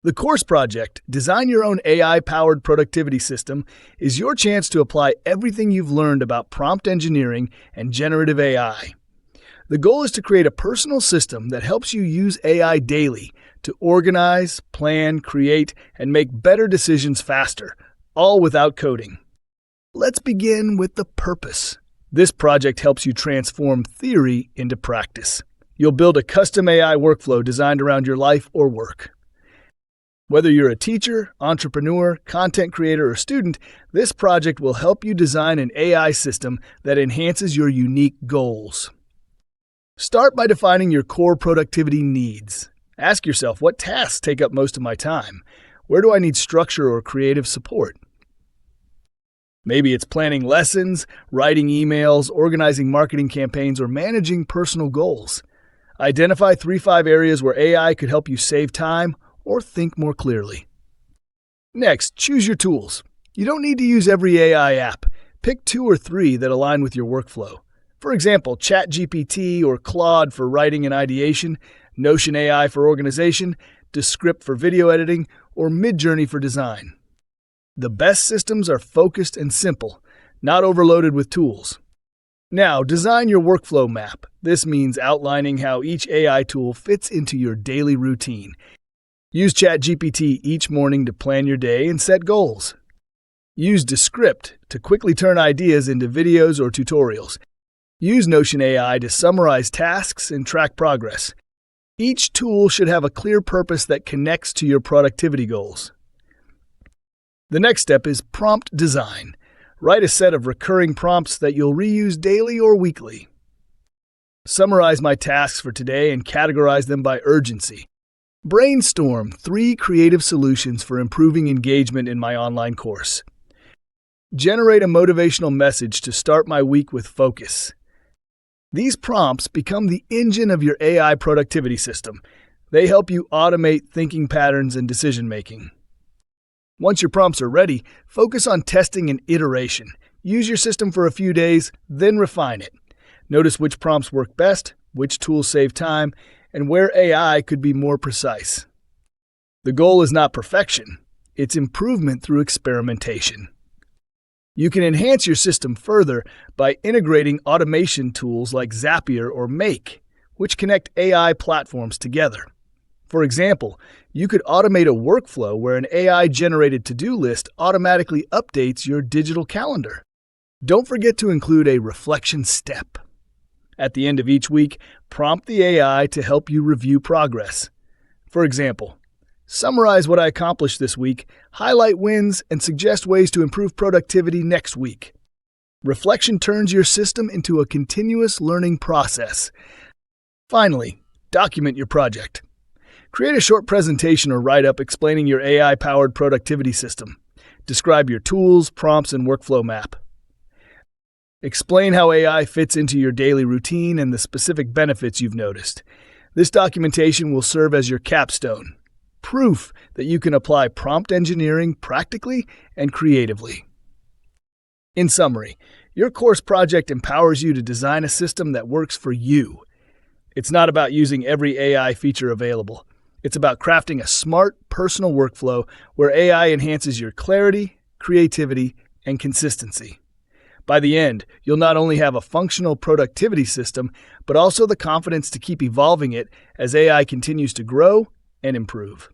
The course project, Design Your Own AI-Powered Productivity System, is your chance to apply everything you've learned about prompt engineering and generative AI. The goal is to create a personal system that helps you use AI daily to organize, plan, create, and make better decisions faster, all without coding. Let's begin with the purpose. This project helps you transform theory into practice. You'll build a custom AI workflow designed around your life or work. Whether you're a teacher, entrepreneur, content creator, or student, this project will help you design an AI system that enhances your unique goals. Start by defining your core productivity needs. Ask yourself, what tasks take up most of my time? Where do I need structure or creative support? Maybe it's planning lessons, writing emails, organizing marketing campaigns, or managing personal goals. Identify 3-5 areas where AI could help you save time or think more clearly. Next, choose your tools. You don't need to use every AI app. Pick 2 or 3 that align with your workflow. For example, ChatGPT or Claude for writing and ideation, Notion AI for organization, Descript for video editing, or Midjourney for design. The best systems are focused and simple, not overloaded with tools. Now, design your workflow map. This means outlining how each AI tool fits into your daily routine. Use ChatGPT each morning to plan your day and set goals. Use Descript to quickly turn ideas into videos or tutorials. Use Notion AI to summarize tasks and track progress. Each tool should have a clear purpose that connects to your productivity goals. The next step is prompt design. Write a set of recurring prompts that you'll reuse daily or weekly. Summarize my tasks for today and categorize them by urgency. Brainstorm 3 creative solutions for improving engagement in my online course. Generate a motivational message to start my week with focus. These prompts become the engine of your AI productivity system. They help you automate thinking patterns and decision-making. Once your prompts are ready, focus on testing and iteration. Use your system for a few days, then refine it. Notice which prompts work best, which tools save time, and where AI could be more precise. The goal is not perfection, it's improvement through experimentation. You can enhance your system further by integrating automation tools like Zapier or Make, which connect AI platforms together. For example, you could automate a workflow where an AI-generated to-do list automatically updates your digital calendar. Don't forget to include a reflection step. At the end of each week, prompt the AI to help you review progress. For example, summarize what I accomplished this week, highlight wins, and suggest ways to improve productivity next week. Reflection turns your system into a continuous learning process. Finally, document your project. Create a short presentation or write-up explaining your AI-powered productivity system. Describe your tools, prompts, and workflow map. Explain how AI fits into your daily routine and the specific benefits you've noticed. This documentation will serve as your capstone, proof that you can apply prompt engineering practically and creatively. In summary, your course project empowers you to design a system that works for you. It's not about using every AI feature available. It's about crafting a smart, personal workflow where AI enhances your clarity, creativity, and consistency. By the end, you'll not only have a functional productivity system, but also the confidence to keep evolving it as AI continues to grow and improve.